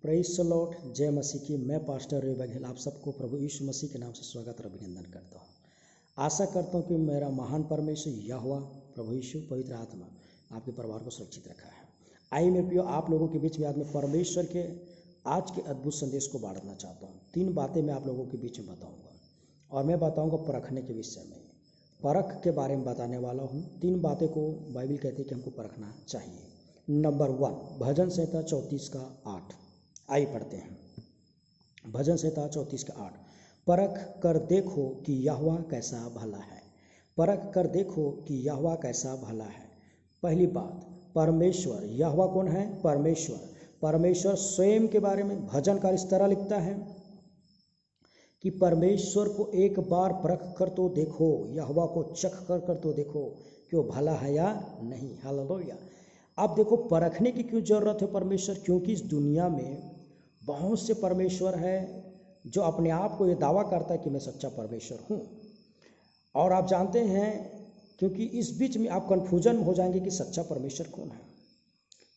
Praise the Lord, जय मसीह की। मैं पास्टर रवि बघेल आप सबको प्रभु यीशु मसीह के नाम से स्वागत और अभिनंदन करता हूँ। आशा करता हूँ कि मेरा महान परमेश्वर यहोवा प्रभु यीशु पवित्र आत्मा आपके परिवार को सुरक्षित रखा है। आइए मेरे प्रियो, आप लोगों के बीच में आज मैं परमेश्वर के आज के अद्भुत संदेश को बांटना चाहता हूँ। 3 बातें मैं आप लोगों के बीच में बताऊँगा और मैं बताऊँगा परखने के विषय में, परख के बारे में बताने वाला हूँ। 3 बातें को बाइबल कहती है कि हमको परखना चाहिए। नंबर 1, भजन संहिता 34:8। आइए पढ़ते हैं। भजन संहिता 34:8। परख कर देखो कि यहोवा कैसा भला है। परख कर देखो कि यहोवा कैसा भला है। पहली बात, परमेश्वर। यहोवा कौन है? परमेश्वर स्वयं के बारे में भजनकार इस तरह लिखता है कि परमेश्वर को एक बार परख कर तो देखो, यहोवा को चख कर तो देखो कि वो भला है या नहीं। हालेलुया। अब देखो, परखने की क्यों जरूरत है परमेश्वर? क्योंकि इस दुनिया में बहुत से परमेश्वर है जो अपने आप को ये दावा करता है कि मैं सच्चा परमेश्वर हूँ। और आप जानते हैं, क्योंकि इस बीच में आप कन्फ्यूजन में हो जाएंगे कि सच्चा परमेश्वर कौन है।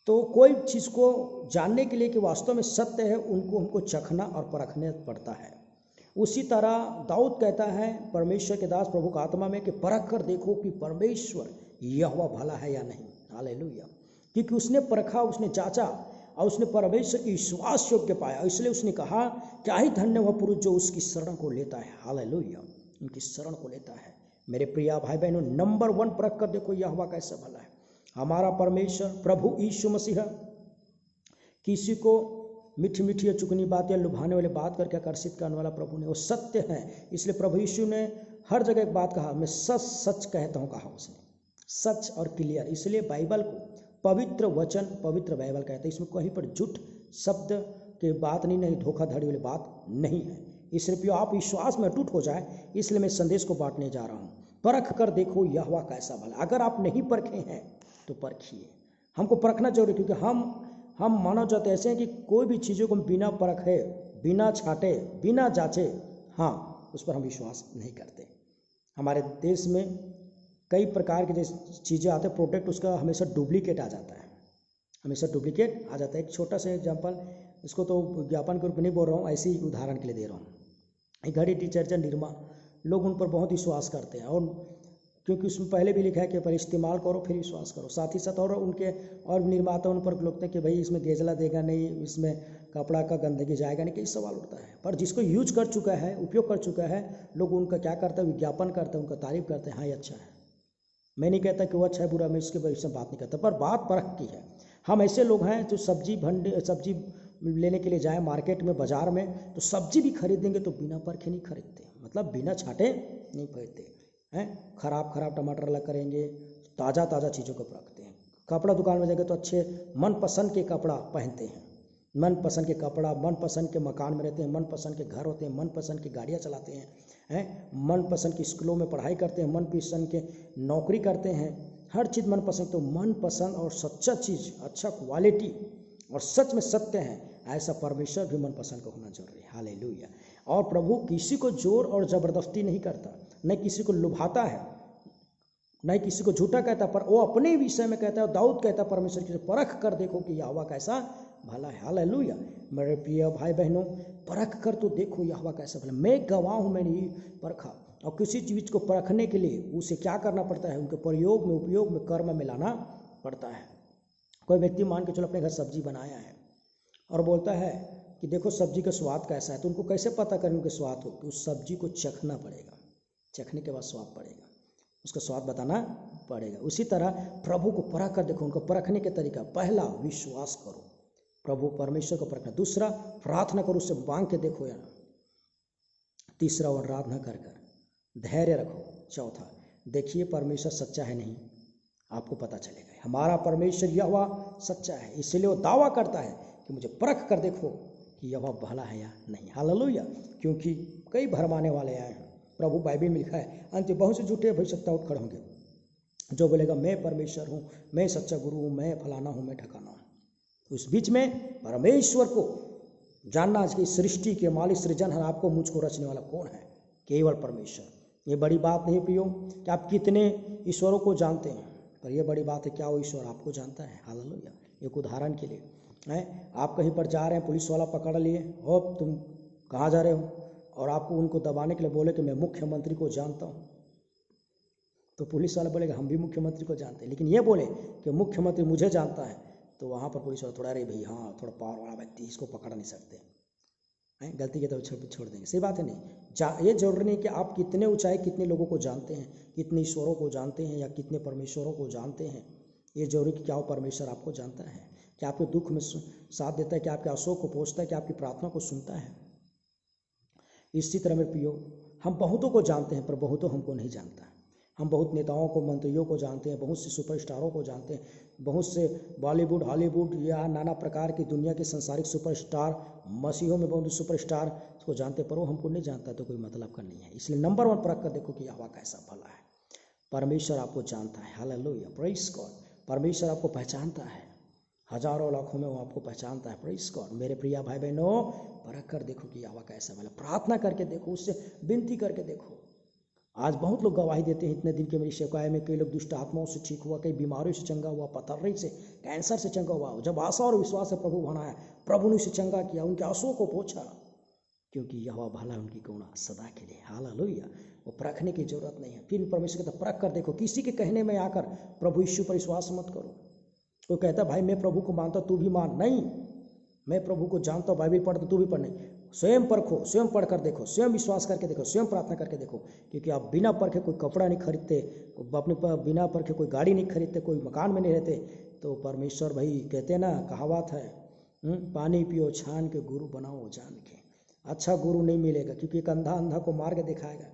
तो कोई चीज़ को जानने के लिए कि वास्तव में सत्य है, उनको हमको चखना और परखना पड़ता है। उसी तरह दाऊद कहता है परमेश्वर के दास प्रभु का आत्मा में कि परख कर देखो कि परमेश्वर यहोवा भला है या नहीं। हालेलुया। क्योंकि उसने परखा, उसने जांचा और उसने परमेश्वर की विश्वास योग्य पाया, इसलिए उसने कहा क्या ही धन्य वह पुरुष जो उसकी शरण को लेता है। हालेलुया, उनकी शरण को लेता है। मेरे प्रिय भाई बहनों, नंबर 1 परख कर देखो यहोवा कैसा भला है। हमारा परमेश्वर प्रभु यीशु मसीह किसी को मीठी मीठी या चुकनी बात या लुभाने वाली बात करके आकर्षित करने वाला प्रभु ने, वो सत्य है। इसलिए प्रभु यीशु ने हर जगह एक बात कहा, मैं सच सच कहता हूँ, कहा उसने, सच और क्लियर। इसलिए बाइबल को पवित्र वचन, पवित्र बाइबल कहते हैं। इसमें कहीं पर झूठ शब्द के बात नहीं, धोखाधड़ी वाली बात नहीं है। इसलिए प्रियो, आप विश्वास में अटूट हो जाए, इसलिए मैं संदेश को बांटने जा रहा हूँ। परख कर देखो यहोवा कैसा भला। अगर आप नहीं परखे हैं तो परखिए। हमको परखना जरूरी, क्योंकि हम मानव जाति ऐसे हैं कि कोई भी चीज़ों को बिना परखे, बिना छाटे, बिना जांचे, हाँ, उस पर हम विश्वास नहीं करते। हमारे देश में कई प्रकार के जैसे चीज़ें आते हैं, प्रोडक्ट, उसका हमेशा डुप्लीकेट आ जाता है, हमेशा डुप्लीकेट आ जाता है। एक छोटा सा एग्जांपल, इसको तो विज्ञापन के रूप में नहीं बोल रहा हूँ, ऐसे ही उदाहरण के लिए दे रहा हूँ। एक घड़ी डिटर्जेंट निरमा, लोग उन पर बहुत विश्वास करते हैं, और क्योंकि उसमें पहले भी लिखा है कि पहले इस्तेमाल करो फिर विश्वास करो। साथ ही साथ और उनके और निर्माता उन पर लोगते हैं कि भाई इसमें गेजला देगा नहीं, इसमें कपड़ा का गंदगी जाएगा नहीं, कई सवाल उठता है। पर जिसको यूज कर चुका है, उपयोग कर चुका है, लोग उनका क्या करते हैं, विज्ञापन करते हैं, उनका तारीफ करते हैं, हाँ ये अच्छा है। मैं नहीं कहता कि वो अच्छा है बुरा, मैं इसके बारे में बात नहीं करता, पर बात परख की है। हम ऐसे लोग हैं जो सब्जी लेने के लिए जाएं मार्केट में, बाजार में, तो सब्जी भी खरीदेंगे तो बिना परखे नहीं खरीदते, मतलब बिना छाटे नहीं खरीदते हैं। खराब टमाटर अलग करेंगे, ताज़ा चीज़ों को परखते हैं। कपड़ा दुकान में जाएंगे तो अच्छे मनपसंद के कपड़ा पहनते हैं, मनपसंद के कपड़ा, मनपसंद के मकान में रहते हैं, मनपसंद के घर होते हैं, मनपसंद की गाड़ियाँ चलाते हैं, मनपसंद की स्कूलों में पढ़ाई करते हैं, मनपसंद के नौकरी करते हैं, हर चीज़ मनपसंद। तो मनपसंद और सच्चा चीज़, अच्छा क्वालिटी और सच में सत्य है, ऐसा परमेश्वर भी मनपसंद का होना जरूरी है। हालेलुया। और प्रभु किसी को जोर और ज़बरदस्ती नहीं करता, न किसी को लुभाता है, न किसी को झूठा कहता, पर वो अपने विषय में कहता है। दाऊद कहता है परमेश्वर की परख कर देखो कि यहोवा कैसा भला है। हालेलुया। मेरे प्रिय भाई बहनों, परख कर तो देखो यहोवा कैसा भला। मैं गवाह हूँ, मैंने ही परखा। और किसी चीज़ को परखने के लिए उसे क्या करना पड़ता है, उनके प्रयोग में, उपयोग में, कर्म में लाना पड़ता है। कोई व्यक्ति मान के चलो अपने घर सब्जी बनाया है और बोलता है कि देखो सब्जी का स्वाद कैसा है, तो उनको कैसे पता करें उनके स्वाद को? कि उस सब्जी को चखना पड़ेगा, चखने के बाद स्वाद पड़ेगा, उसका स्वाद बताना पड़ेगा। उसी तरह प्रभु को परख कर देखो। उनको परखने के तरीका, पहला विश्वास करो, प्रभु परमेश्वर को परखना। दूसरा, प्रार्थना करो, उससे मांग के देखो यार। तीसरा, आराधना कर धैर्य रखो। चौथा, देखिए परमेश्वर सच्चा है नहीं, आपको पता चलेगा हमारा परमेश्वर यहोवा सच्चा है। इसलिए वो दावा करता है कि मुझे परख कर देखो कि यहोवा भला है या नहीं। हालेलुया। क्योंकि कई भरमाने वाले आए हैं। प्रभु बाइबल में लिखा है, अंत बहुत से झूठे भविष्यवक्ता उठ खड़े होंगे, जो बोलेगा मैं परमेश्वर हूँ, मैं सच्चा गुरु हूँ, मैं फलाना हूँ, मैं ठकाना हूँ। उस बीच में परमेश्वर को जानना कि सृष्टि के मालिक, सृजनहार, आपको मुझको रचने वाला कौन है? केवल परमेश्वर। ये बड़ी बात नहीं प्रियो कि आप कितने ईश्वरों को जानते हैं, पर यह बड़ी बात है क्या वो ईश्वर आपको जानता है। हालेलुया। एक उदाहरण के लिए, हैं। आप कहीं पर जा रहे हैं, पुलिस वाला पकड़ लिए, हो तुम कहाँ जा रहे हो, और आपको उनको दबाने के लिए बोले कि मैं मुख्यमंत्री को जानता हूँ, तो पुलिस वाला बोलेगा हम भी मुख्यमंत्री को जानते हैं। लेकिन ये बोले कि मुख्यमंत्री मुझे जानता है, तो वहाँ पर पुलिस वाला थोड़ा, अरे भाई हाँ थोड़ा पावर वाला व्यक्ति, इसको पकड़ नहीं सकते हैं, गलती के तो छोड़ देंगे। सही बात है नहीं। ये जरूरी नहीं कि आप कितने ऊंचाई, कितने लोगों को जानते हैं, कितने ईश्वरों को जानते हैं या कितने परमेश्वरों को जानते हैं। ये जरूरी कि क्या वो परमेश्वर आपको जानता है, कि आपके दुख में साथ देता है, कि आपके आंसुओं को पोंछता है, कि आपकी प्रार्थना को सुनता है। इसी तरह मेरे प्रियो, हम बहुतों को जानते हैं पर बहुतों हमको नहीं जानता। हम बहुत नेताओं को, मंत्रियों को जानते हैं, बहुत से सुपरस्टारों को जानते हैं, बहुत से बॉलीवुड, हॉलीवुड या नाना प्रकार की दुनिया के संसारिक सुपरस्टार, मसीहों में बहुत सुपरस्टार को जानते, पर वो हमको नहीं जानता, तो कोई मतलब का नहीं है। इसलिए नंबर 1 परख कर देखो कि यहोवा कैसा भला है। परमेश्वर आपको जानता है। Hallelujah, praise God. परमेश्वर आपको पहचानता है, हजारों लाखों में वो आपको पहचानता है। Praise God. मेरे प्रिय भाई बहनों, परख कर देखो कि यहोवा कैसा भला। प्रार्थना करके देखो, उससे विनती करके देखो। आज बहुत लोग गवाही देते हैं, इतने दिन के मेरी सेवकाई में कई लोग दुष्ट आत्माओं से ठीक हुआ, कई बीमारियों से चंगा हुआ, पथरी से, कैंसर से चंगा हुआ। जब आशा और विश्वास से प्रभु बनाया, प्रभु ने उसे चंगा किया, उनके आंसुओं को पोंछा, क्योंकि यहोवा भला, उनकी करुणा सदा के लिए। हालेलुया। वो परखने की जरूरत नहीं है। फिर परमेश्वर कहता परख कर देखो। किसी के कहने में आकर प्रभु यीशु पर विश्वास मत करो। कोई कहता भाई मैं प्रभु को मानता, तू भी मान। नहीं, मैं प्रभु को जानता हूँ, बाइबल पढ़ता, तू भी पढ़। नहीं, स्वयं परखो, स्वयं पढ़ कर देखो, स्वयं विश्वास करके देखो, स्वयं प्रार्थना करके देखो। क्योंकि आप बिना परखे कोई कपड़ा नहीं खरीदते, अपने बिना परखे कोई गाड़ी नहीं खरीदते, कोई मकान में नहीं रहते। तो परमेश्वर भाई कहते हैं ना, कहावत है, पानी पियो छान के, गुरु बनाओ जान के। अच्छा गुरु नहीं मिलेगा, क्योंकि एक अंधा अंधा को मार के दिखाएगा,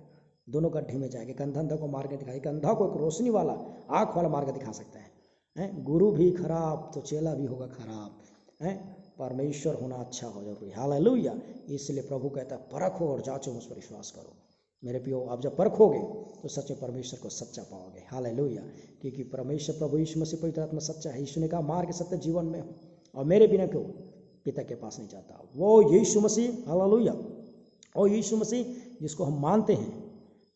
दोनों गड्ढे में जाएगा। एक अंधा अंधा को मार के दिखाएगा, एक अंधा को एक रोशनी वाला, आँख वाला मार के दिखा सकता है। गुरु भी खराब तो चेला भी होगा खराब है। परमेश्वर होना अच्छा हो जरूरी। हालेलुया। इसलिए प्रभु कहता है परखो और जांचो, उस पर विश्वास करो। मेरे प्रियो, आप जब परखोगे तो सच्चे परमेश्वर को सच्चा पाओगे। हालेलुया। क्योंकि परमेश्वर प्रभु यीशु मसीह पवित्र आत्मा सच्चा है। यीशु ने कहा मार्ग सत्य जीवन में हो, और मेरे बिना क्यों पिता के पास नहीं जाता। वो यीशु मसीह, हालेलुया, वो यीशु मसीह जिसको हम मानते हैं,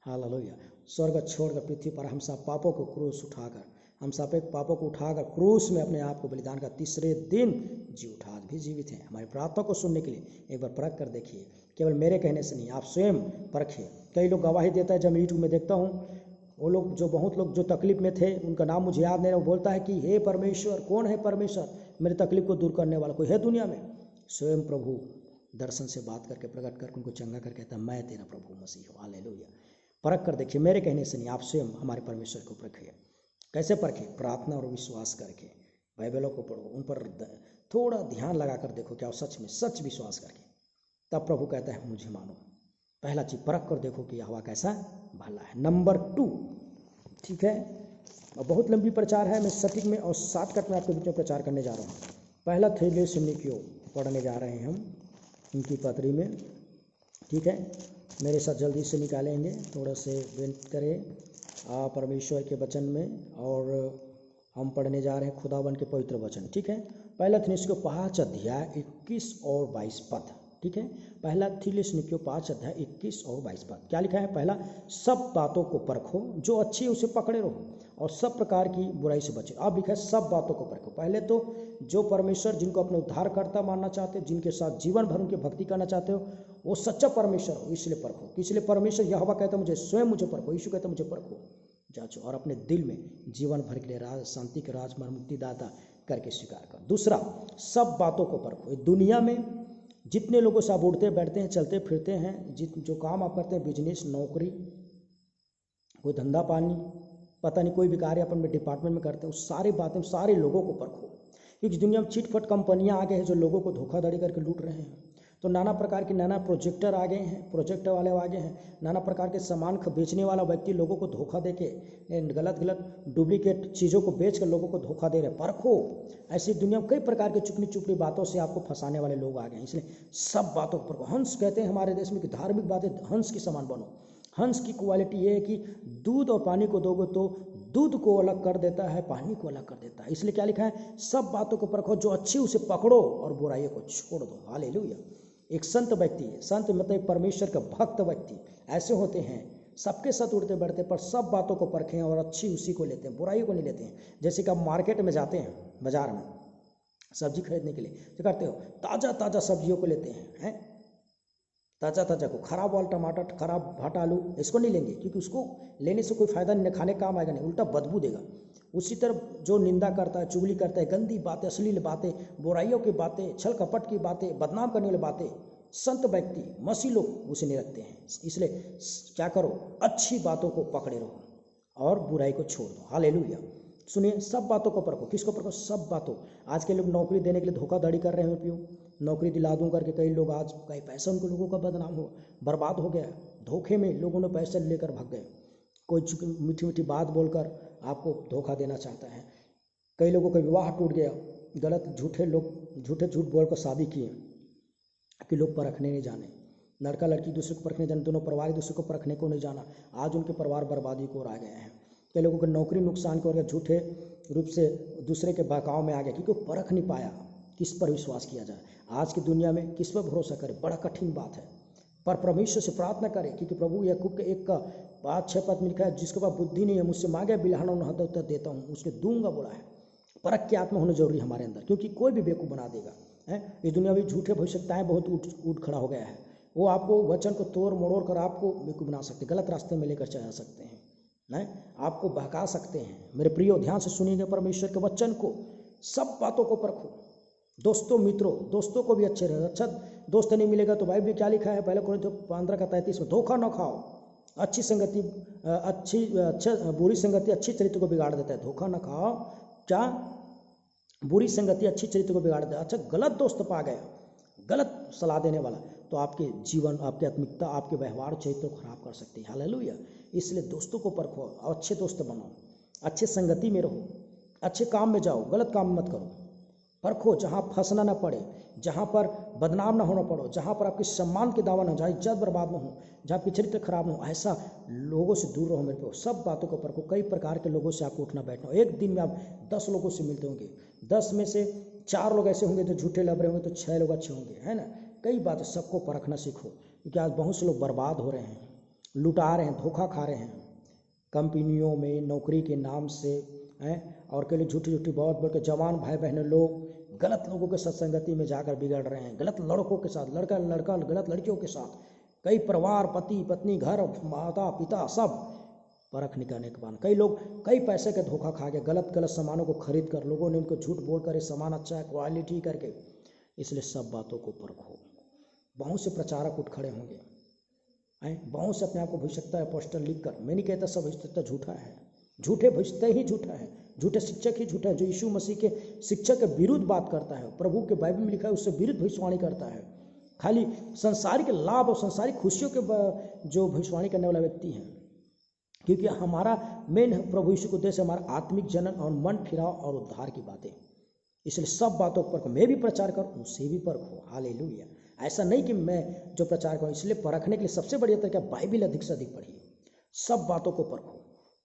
हालेलुया, स्वर्ग छोड़कर पृथ्वी पर हम सब पापों को क्रूस उठाकर, हम सब एक पापों को उठाकर क्रूस में अपने आप को बलिदान का, तीसरे दिन जी उठा, आज भी जीवित हैं। हमारी प्रार्थना को सुनने के लिए एक बार परख कर देखिए। केवल मेरे कहने से नहीं, आप स्वयं परखिए। कई लोग गवाही देता है, जब मैं यूट्यूब में देखता हूँ, वो लोग जो बहुत लोग जो तकलीफ में थे, उनका नाम मुझे याद नहीं रहा, वो बोलता है कि हे परमेश्वर, कौन है परमेश्वर मेरे तकलीफ को दूर करने वाला, कोई है दुनिया में? स्वयं प्रभु दर्शन से बात करके, प्रकट करके उनको चंगा कर कहता है मैं तेरा प्रभु मसीह हूँ। हालेलुया। परख कर देखिए, मेरे कहने से नहीं, आप स्वयं हमारे परमेश्वर को परखिए। कैसे परखें? प्रार्थना और विश्वास करके, बाइबलों को पढ़ो, उन पर थोड़ा ध्यान लगा कर देखो, क्या सच में सच विश्वास करके, तब प्रभु कहता है मुझे मानो। पहला चीज परख कर देखो कि यहोवा कैसा भला है। नंबर 2, ठीक है, और बहुत लंबी प्रचार है, मैं सटीक में और शॉर्टकट में आपके बीच में प्रचार करने जा रहा हूँ। पहला थेसलोनिकियों पढ़ने जा रहे हैं हम, उनकी पत्री में, ठीक है। मेरे साथ जल्दी से निकालेंगे, थोड़ा से वेट करें परमेश्वर के वचन में, और हम पढ़ने जा रहे हैं खुदावन के पवित्र वचन, ठीक है। पहला थेसलोनिकियों 5 अध्याय 21 और 22 पद, ठीक है। पहला थेसलोनिकियों 5 अध्याय 21 और 22 पद क्या लिखा है? पहला, सब बातों को परखो, जो अच्छी है उसे पकड़े रहो, और सब प्रकार की बुराई से बचे। अब लिखा है सब बातों को परखो। पहले तो जो परमेश्वर, जिनको अपने उद्धारकर्ता मानना चाहते हो, जिनके साथ जीवन भर उनकी भक्ति करना चाहते हो, वो सच्चा परमेश्वर हो, इसलिए परखो। इसलिए परमेश्वर यहोवा कहता है मुझे स्वयं मुझे परखो, यीशु कहता है मुझे परखो, जांचो, और अपने दिल में जीवन भर के लिए राज, शांति के राजकुमार, मुक्तिदाता करके स्वीकार कर। दूसरा, सब बातों को परखो। दुनिया में जितने लोगों से आप उठते बैठते हैं, चलते फिरते हैं, जो काम आप करते हैं, बिजनेस, नौकरी, कोई धंधा पानी, पता नहीं कोई भी कार्य अपन में डिपार्टमेंट में करते हैं, उस सारी बातें, सारे लोगों को परखो। क्योंकि दुनिया में चिटफट कंपनियां आ गए हैं जो लोगों को धोखाधड़ी करके लूट रहे हैं। तो नाना प्रकार के नाना प्रोजेक्टर आ गए हैं, प्रोजेक्टर वाले आ गए हैं, नाना प्रकार के सामान बेचने वाला व्यक्ति लोगों को धोखा देके, गलत डुप्लीकेट चीज़ों को बेच कर लोगों को धोखा दे रहे हैं। परखो। ऐसी दुनिया में कई प्रकार की चुपड़ी चुपड़ी बातों से आपको फंसाने वाले लोग आ गए हैं, इसलिए सब बातों पर परखो। हंस कहते हैं हमारे देश में कि धार्मिक बातें हंस के समान बनो। हंस की क्वालिटी ये है कि दूध और पानी को दोगे तो दूध को अलग कर देता है, पानी को अलग कर देता है। इसलिए क्या लिखा है? सब बातों को परखो, जो अच्छी उसे पकड़ो और बुराइयों को छोड़ दो। हालेलुया। एक संत व्यक्ति, संत मतलब परमेश्वर का भक्त व्यक्ति ऐसे होते हैं, सबके साथ उड़ते बैठते, पर सब बातों को परखें और अच्छी उसी को लेते हैं, बुराई को नहीं लेते हैं। जैसे कि आप मार्केट में जाते हैं, बाजार में, सब्जी खरीदने के लिए क्या करते हो, ताज़ा ताज़ा सब्जियों को लेते हैं ताज़ा ताज़ा को। खराब वाला टमाटर, खराब भाटा आलू इसको नहीं लेंगे, क्योंकि उसको लेने से कोई फायदा नहीं, खाने काम आएगा नहीं, उल्टा बदबू देगा। उसी तरह जो निंदा करता है, चुगली करता है, गंदी बातें, अश्लील बातें, बुराइयों की बातें, छल कपट की बातें, बदनाम करने वाली बातें, संत व्यक्ति मसीह लोग उसे नहीं रखते हैं। इसलिए क्या करो, अच्छी बातों को पकड़े रहो और बुराई को छोड़ दो। हालेलुया। सुनिए, सब बातों को परखो। किसको परखो? सब बातों। आज के लोग नौकरी देने के लिए धोखाधड़ी कर रहे हैं पियो, नौकरी दिला दूं करके कई लोग, आज कई पैसा उनको लोगों का बदनाम हो, बर्बाद हो गया। धोखे में लोगों ने पैसे लेकर भाग गए। कोई मीठी मीठी बात बोलकर आपको धोखा देना चाहता है। कई लोगों का विवाह टूट गया, गलत झूठ बोलकर शादी किए कि लोग परखने नहीं जाने। लड़का लड़की दूसरे को परखने जाने, दोनों परिवार दूसरे को परखने को नहीं जाना। आज उनके परिवार बर्बादी को आ गए हैं। कई लोगों को नौकरी नुकसान को और झूठे रूप से दूसरे के बहकाव में आ गया, क्योंकि वो परख नहीं पाया किस पर विश्वास किया जाए। आज की दुनिया में किस पर भरोसा करें, बड़ा कठिन बात है। पर परमेश्वर से प्रार्थना करें, क्योंकि प्रभु याकूब के 1:6 में लिखा है, जिसके पास बुद्धि नहीं है मुझसे मांगे, बिलहना उन्हें उत्तर देता हूँ, उसके दूंगा बोला है। परख की आत्मा होना जरूरी हमारे अंदर, क्योंकि कोई भी बेवकूफ़ बना देगा है। इस दुनिया में झूठे भविष्यताएं बहुत उठ खड़ा हो गया है। वो आपको वचन को तोड़ मरोड़ कर आपको बेवकूफ़ बना सकते, गलत रास्ते में लेकर चला सकते हैं, नहीं, आपको बहका सकते हैं। मेरे प्रियो, ध्यान से सुनिएगा परमेश्वर के वचन को। सब बातों को परखो। दोस्तों मित्रों, दोस्तों को भी अच्छे रहे। अच्छा दोस्त नहीं मिलेगा तो बाइबल में क्या लिखा है, पहले कोरिन्थियों 15:33 में, धोखा न खाओ। अच्छी संगति बुरी संगति अच्छी चरित्र को बिगाड़ देता है। धोखा न खाओ, क्या बुरी संगति अच्छी चरित्र को बिगाड़ देता है। अच्छा गलत दोस्त पा गया, गलत सलाह देने वाला, तो आपके जीवन, आपकी आत्मिकता, आपके व्यवहार चरित्र को खराब कर सकती है। हालेलुया। इसलिए दोस्तों को परखो और अच्छे दोस्त बनाओ, अच्छे संगति में रहो, अच्छे काम में जाओ, गलत काम मत करो। परखो, जहाँ फंसना ना पड़े, जहाँ पर बदनाम ना होना पड़ो, जहाँ पर आपके सम्मान के दावा ना हो, जहाँ इज्जत बर्बाद ना हो, जहाँ आपकी चरित्र खराब ना हो, ऐसा लोगों से दूर रहो। मेरे को सब बातों को परखो। कई प्रकार के लोगों से आपको उठना बैठना हो। एक दिन में आप 10 लोगों से मिलते होंगे, 10 में से 4 लोग ऐसे होंगे जो झूठे लग रहे होंगे, तो 6 लोग अच्छे होंगे, है ना। कई बातें सबको परखना सीखो, क्योंकि आज बहुत से लोग बर्बाद हो रहे हैं, लुटा रहे हैं, धोखा खा रहे हैं कंपनियों में नौकरी के नाम से, हैं, और कई झूठी बहुत बोल के जवान भाई बहनें लोग गलत लोगों के सत्संगति में जाकर बिगड़ रहे हैं, गलत लड़कों के साथ, लड़का गलत लड़कियों के साथ। कई परिवार, पति पत्नी, घर, माता पिता सब परख निकालने के बाद कई लोग कई पैसे के धोखा खा के गलत सामानों को खरीद कर, लोगों ने उनको झूठ बोल कर ये सामान अच्छा है, क्वालिटी करके। इसलिए सब बातों को परखो। बहुत से प्रचारक उठ खड़े होंगे, बहुत से अपने आप को भविष्यता पोस्टर लिख कर, मैं नहीं कहता सब भविष्यता झूठा है, झूठे भविष्यता ही झूठा है, झूठे शिक्षक ही झूठा है। जो यीशु मसीह के शिक्षक के विरुद्ध बात करता है, प्रभु के बाइबल में लिखा है, उससे विरुद्ध भविष्यवाणी करता है, खाली संसारिक लाभ और संसारिक खुशियों के जो भविष्यवाणी करने वाला व्यक्ति है। क्योंकि हमारा मेन प्रभु यीशु के उद्देश्य हमारा आत्मिक जनन और मन फिराव और उद्धार की बातें। इसलिए सब बातों पर मैं भी प्रचार करूँ, उससे भी परखो। हालेलुया। ऐसा नहीं कि मैं जो प्रचार करूँ, इसलिए परखने के लिए सबसे बढ़िया तरीका बाइबल अधिक से अधिक पढ़िए। सब बातों को परखो।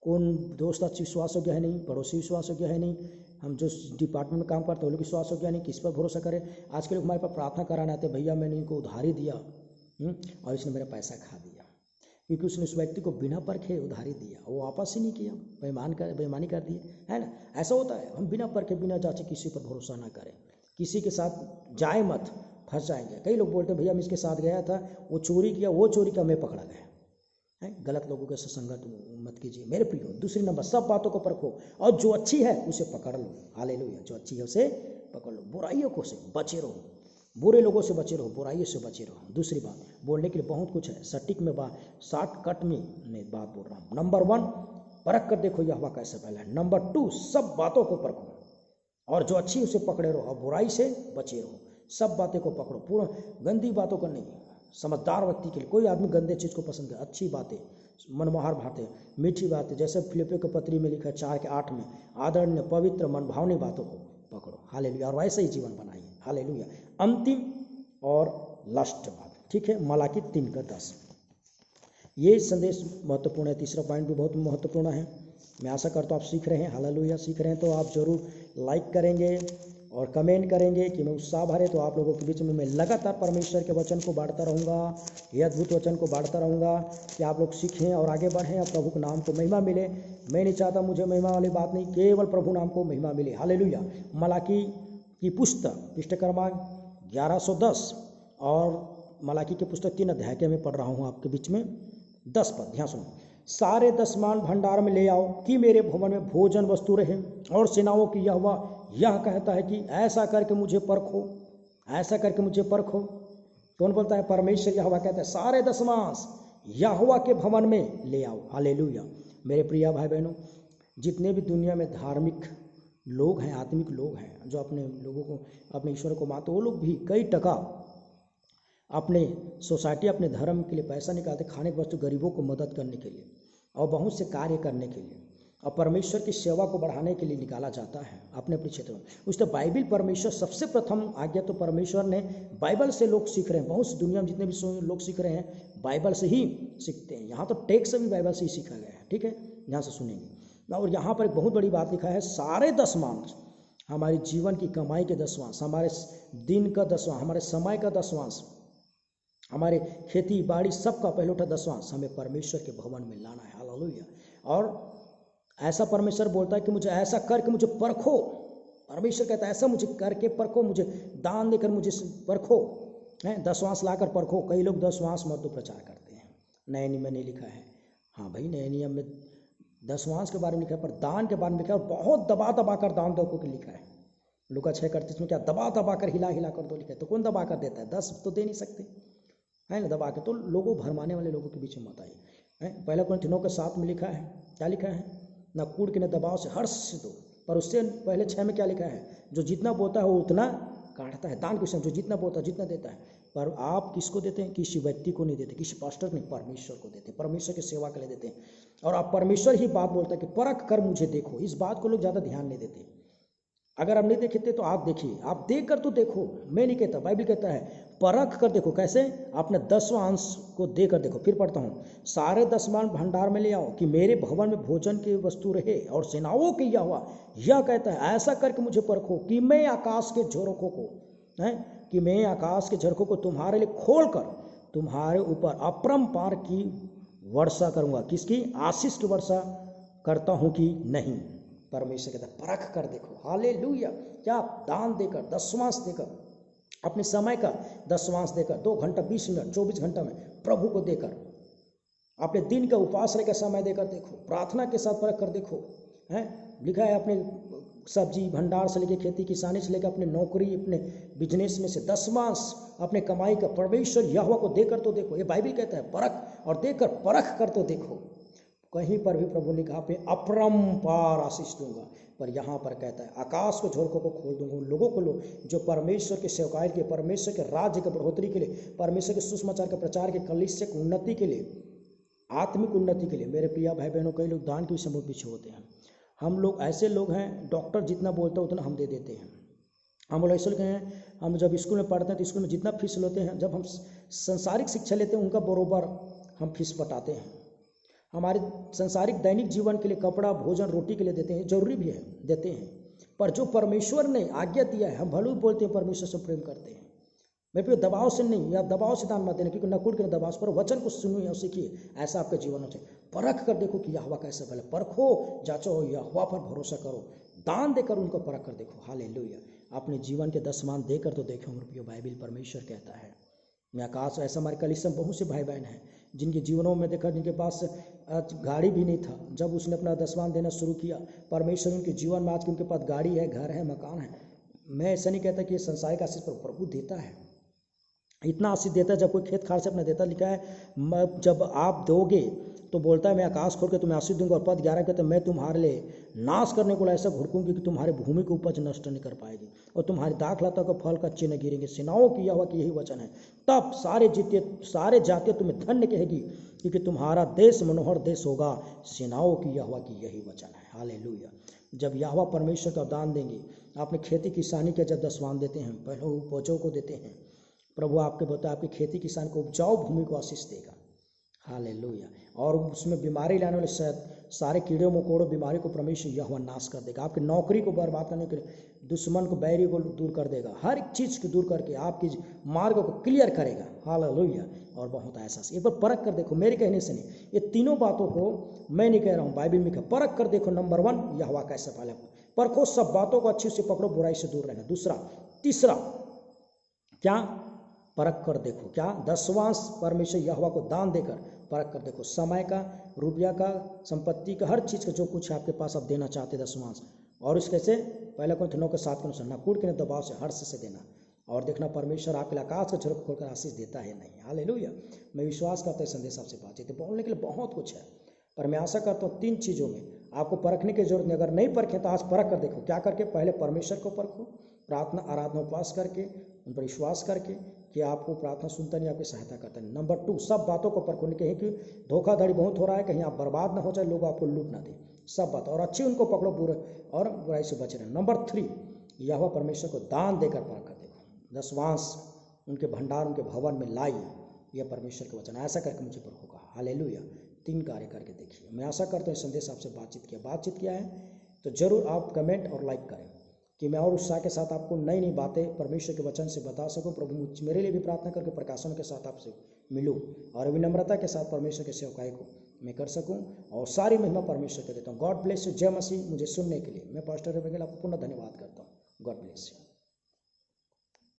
कौन दोस्त अच्छी विश्वास योग्य है नहीं, पड़ोसी विश्वास योग्य है नहीं, हम जो डिपार्टमेंट में काम करते हैं वो लोग विश्वास योग्य नहीं, किस पर भरोसा करें। आज के लोग हमारे पास प्रार्थना कराने आते, भैया मैंने इनको उधारी दिया और इसने मेरा पैसा खा दिया, क्योंकि उसने उस व्यक्ति को बिना परखे उधारी दिया, वो वापस ही नहीं किया, बेईमानी कर दी, है ना। ऐसा होता है, हम बिना परखे बिना जांचे किसी पर भरोसा ना करें, किसी के साथ जाए मत, फंस जाएंगे। कई लोग बोलते हैं भैया मैं इसके साथ गया था, वो चोरी किया, वो चोरी का मैं पकड़ा गया है। गलत लोगों के संगत मत कीजिए मेरे प्रियो। दूसरी नंबर, सब बातों को परखो और जो अच्छी है उसे पकड़ लो। हालेलुया। जो अच्छी है उसे पकड़ लो, बुराइयों को से बचे रहो, बुरे लोगों से बचे रहो, बुराइयों से बचे रहो। दूसरी बात, बोलने के लिए बहुत कुछ है, सटीक में बात, शॉर्टकट में नहीं बात बोल रहा हूँ। नंबर 1, परख कर देखो यहोवा कैसे पहला है। नंबर 2, सब बातों को परखो और जो अच्छी उसे पकड़े रहो और बुराई से बचे रहो। सब बातें को पकड़ो, पूरा गंदी बातों को नहीं। समझदार व्यक्ति के लिए, कोई आदमी गंदे चीज़ को पसंद करे, अच्छी बातें, मनमोहर बातें, मीठी बातें, जैसे फिलिपियों के पत्री में लिखा है 4:8 में, आदरणीय पवित्र मनभावनी बातों को पकड़ो। हालेलुया। और वैसे ही जीवन बनाइए। हालेलुया। अंतिम और लास्ट बात, ठीक है, मलाकी 3:10। ये संदेश महत्वपूर्ण है। तीसरा पॉइंट भी बहुत महत्वपूर्ण है। मैं आशा करता हूँ आप सीख रहे हैं। हालेलुया। सीख रहे हैं तो आप जरूर लाइक करेंगे और कमेंट करेंगे कि मैं उत्साह भरे, तो आप लोगों के बीच में मैं लगातार परमेश्वर के वचन को बांटता रहूँगा, ये अद्भुत वचन को बांटता रहूँगा कि आप लोग सीखें और आगे बढ़ें और प्रभु के नाम को महिमा मिले। मैं नहीं चाहता मुझे महिमा वाली बात नहीं, केवल प्रभु नाम को महिमा मिले। हालेलुया। मलाकी की पुस्तक पृष्ठ क्रमांक 1110 और मलाकी के पुस्तक 3 अध्याय के मैं पढ़ रहा हूँ आपके बीच में 10 पद, ध्यान सुनो। सारे दशमान भंडार में ले आओ कि मेरे भवन में भोजन वस्तु रहे, और सेनाओं की यहोवा यह कहता है कि ऐसा करके मुझे परखो, ऐसा करके मुझे परखो। कौन बोलता है? परमेश्वर यहोवा कहता है सारे दशमांश यहोवा के भवन में ले आओ। हालेलुया। मेरे प्रिय भाई बहनों, जितने भी दुनिया में धार्मिक लोग हैं, आत्मिक लोग हैं, जो अपने लोगों को, अपने ईश्वर को मानते, वो लोग भी कई टका अपने सोसाइटी, अपने धर्म के लिए पैसा निकालते, खाने की वस्तु गरीबों को मदद करने के लिए और बहुत से कार्य करने के लिए और परमेश्वर की सेवा को बढ़ाने के लिए निकाला जाता है अपने अपने क्षेत्रों में। उसने बाइबल, परमेश्वर सबसे प्रथम आज्ञा तो परमेश्वर ने बाइबल से लोग सीख रहे हैं। बहुत सी दुनिया में जितने भी लोग सीख रहे हैं बाइबल से ही सीखते हैं। यहाँ तो टैक्स भी बाइबल से ही सीखा गया है, ठीक है, यहाँ से सुनेंगे। और यहाँ पर एक बहुत बड़ी बात लिखा है, सारे दशमांश, हमारे जीवन की कमाई के दशमांश, हमारे दिन का दशमांश, हमारे समय का दशमांश, हमारे खेती बाड़ी सबका पहलौठा दशमांश हमें परमेश्वर के भवन में लाना है। हालेलुया। और ऐसा परमेश्वर बोलता है कि मुझे ऐसा करके मुझे परखो। परमेश्वर कहता है ऐसा मुझे करके परखो, मुझे दान देकर मुझे परखो, है दशमांश लाकर परखो। कई लोग दशमांश मत प्रचार करते हैं, नए नियम में नहीं लिखा है। हाँ भाई, नए नियम में दशमांश के बारे में लिखा है, पर दान के बारे में लिखा है, और बहुत दबा दबा कर दान दो को लिखा है। लूका 6:38 में क्या दबा दबा कर, हिला हिला कर दो लिखा है। तो कौन दबा कर देता है? 10 तो दे नहीं सकते, है ना, दबा के। तो लोगों, भरमाने वाले लोगों के बीच में मत आइए। पहला कुरिन्थियों के 7 में लिखा है, क्या लिखा है? न कूड़ के न दबाव से हर्ष से दो। पर उससे पहले 6 में क्या लिखा है? जो जितना बोता है वो उतना काटता है। दान क्वेश्चन, जो जितना बोता है जितना देता है। पर आप किसको देते हैं? किसी व्यक्ति को नहीं देते, किसी पास्टर को नहीं, परमेश्वर को देते हैं, परमेश्वर की सेवा के लिए देते हैं। और आप परमेश्वर ही बात बोलता है कि परख कर मुझे देखो। इस बात को लोग ज़्यादा ध्यान नहीं देते। अगर आप नहीं देखे तो आप देखिए, आप देख कर तो देखो। मैं नहीं कहता, बाइबल कहता है परख कर देखो। कैसे? आपने 10वां अंश को देकर देखो। फिर पढ़ता हूँ, सारे दशमान भंडार में ले आओ कि मेरे भवन में भोजन की वस्तु रहे, और सेनाओं की यहोवा यह कहता है ऐसा करके मुझे परखो कि मैं आकाश के झरोखों को, है कि मैं आकाश के झरोखों को तुम्हारे लिए खोल कर तुम्हारे ऊपर अपरंपार की वर्षा करूँगा। किसकी? आशीष की वर्षा करता हूँ कि नहीं। परमेश्वर कहता है परख कर देखो। हालेलुया। क्या? दान देकर, दशमांश देकर, अपने समय का दशमांश देकर, 2 घंटा 20 मिनट 24 घंटा में प्रभु को देकर, अपने दिन का उपासना का समय देकर देखो, प्रार्थना के साथ परख कर देखो। है लिखा है अपने सब्जी भंडार से लेकर, खेती किसानी से लेकर, अपने नौकरी, अपने बिजनेस में से दशमांश अपने कमाई का परमेश्वर यहोवा को देकर तो देखो। ये बाइबल कहता है परख, और देकर परख कर तो देखो। कहीं पर भी प्रभु ने कहा पे अपरंपार आशीष दूंगा, पर यहाँ पर कहता है आकाश के झरोखों को खोल दूंगा। उन लोगों को जो परमेश्वर के सेवकाई के, परमेश्वर के राज्य के बढ़ोतरी के लिए, परमेश्वर के सुसमाचार के प्रचार के, कलीसिया की उन्नति के लिए, आत्मिक उन्नति के लिए। मेरे प्रिय भाई बहनों, कई लोग दान के विषय में पीछे होते हैं। हम लोग ऐसे लोग हैं, डॉक्टर जितना बोलता है उतना हम दे देते हैं। हम लोग ऐसे लोग हैं, हम जब स्कूल में पढ़ते हैं तो स्कूल में जितना फीस लेते हैं, जब हम संसारिक शिक्षा लेते हैं उनका बरोबर हम फीस बटाते हैं। हमारे संसारिक दैनिक जीवन के लिए कपड़ा, भोजन, रोटी के लिए देते हैं, जरूरी भी है, देते हैं। पर जो परमेश्वर ने आज्ञा दिया है, हम भले बोलते हैं परमेश्वर से प्रेम करते हैं, मेरे प्रिय, दबाव से नहीं, या दबाव से दान मत देना, क्योंकि नकुड़ के दबाव से, पर वचन को सुनिए और सीखिए। ऐसा आपके जीवन में चाहिए। परख कर देखो कि यहोवा कैसे भला, परखो, जांचो, यहोवा पर भरोसा करो, दान देकर उनको परख कर देखो। हालेलुया। अपने जीवन के दशमान देकर तो देखो मेरे प्रिय। बाइबल परमेश्वर कहता है मैं आकाश, ऐसा हमारे कलीसिया में बहुत से भाई बहन हैं जिनके जीवनों में देखा, जिनके पास गाड़ी भी नहीं था, जब उसने अपना दशमान देना शुरू किया, परमेश्वर उनके जीवन में आज के उनके पास गाड़ी है, घर है, मकान है। मैं ऐसा नहीं कहता कि ये संसारिक आशीष पर प्रभु देता है, इतना आशीष देता है। जब कोई खेत खार से अपना देता, लिखा है जब आप दोगे तो बोलता है मैं आकाश खोल के तुम्हें आशीष दूंगा। और पद 11 कहते हैं मैं तुम्हारे लिए नाश करने को ऐसा घुड़कूंगी कि तुम्हारे भूमि की उपज नष्ट नहीं कर पाएगी, और तुम्हारी दाखलता का फल कच्चे न गिरेंगे। सेनाओं की यहोवा की यही वचन है। तब सारे जातियाँ तुम्हें धन्य कहेगी, क्योंकि तुम्हारा देश मनोहर देश होगा। सेनाओं की यहोवा की यही वचन है। हालेलुया। जब यहोवा परमेश्वर का दान देंगे, आपने खेती किसानी के जब दशमान देते हैं, पहले उपजों को देते हैं, प्रभु आपके बता आपकी खेती किसान को उपजाऊ भूमि को आशीष देगा। हालेलुया। और उसमें बीमारी लाने वाले सारे कीड़े मकोड़ों बीमारी को परमेश्वर यहोवा नाश कर देगा। आपकी नौकरी को बर्बाद करने के लिए, दुश्मन को, बैरी को दूर कर देगा। हर एक चीज़ को दूर करके आपकी मार्ग को क्लियर करेगा। हालेलुया। और बहुत ऐसा एक बार परख कर देखो, मेरे कहने से नहीं, ये तीनों बातों को मैं नहीं कह रहा हूँ, बाइबल में परख कर देखो। नंबर 1 यहोवा कैसा भला, परखो सब बातों को अच्छी से पकड़ो, बुराई से दूर रहना। दूसरा, तीसरा क्या, परख कर देखो। क्या, दसवांश परमेश्वर यहोवा को दान देकर परख कर देखो। समय का, रुपया का, संपत्ति का, हर चीज़ का जो कुछ है आपके पास आप देना चाहते दसवांश, और इस कैसे, पहले कोरिन्थियों 9:7 के अनुसार, न कूट के न दबाव से, हर्ष से देना। और देखना परमेश्वर आपके लिए आकाश का झरोखा खोलकर आशीष देता है नहीं। हालेलुया। मैं विश्वास करता हूँ संदेश आपसे बातचीत है, बोलने के लिए बहुत कुछ है, पर मैं आशा करता हूँ 3 चीज़ों में आपको परखने की जरूरत नहीं। अगर नहीं परखें तो आज परख कर देखो। क्या करके, पहले परमेश्वर को परखो, प्रार्थना आराधना उपवास करके, उन पर विश्वास करके कि आपको प्रार्थना सुनता नहीं, आपकी सहायता करता नहीं। नंबर 2, सब बातों को परखो, कहीं कि धोखाधड़ी बहुत हो रहा है, कहीं आप बर्बाद ना हो जाए, लोग आपको लूट ना दें। सब बात और अच्छी उनको पकड़ो, बुरे और बुराई से बचे रहें। नंबर 3, यहोवा परमेश्वर को दान देकर परख कर देखो। दसवांश उनके भंडार, उनके भवन में लाई, यह परमेश्वर का वचन, ऐसा करके मुझे परखोगा। हालेलुया। 3 कार्य करके देखिए। मैं आशा करता हूँ इस संदेश आपसे बातचीत किया है तो जरूर आप कमेंट और लाइक करें कि मैं और उत्साह के साथ आपको नई नई बातें परमेश्वर के वचन से बता सकूं। प्रभु मेरे लिए भी प्रार्थना करके प्रकाशन के साथ आपसे मिलूं और विनम्रता के साथ परमेश्वर के सेवकाई को मैं कर सकूं, और सारी महिमा परमेश्वर को देता हूं। God bless you. जय मसीह। मुझे सुनने के लिए मैं पास्टर बघेल आपको पुनः धन्यवाद करता हूं। God bless you.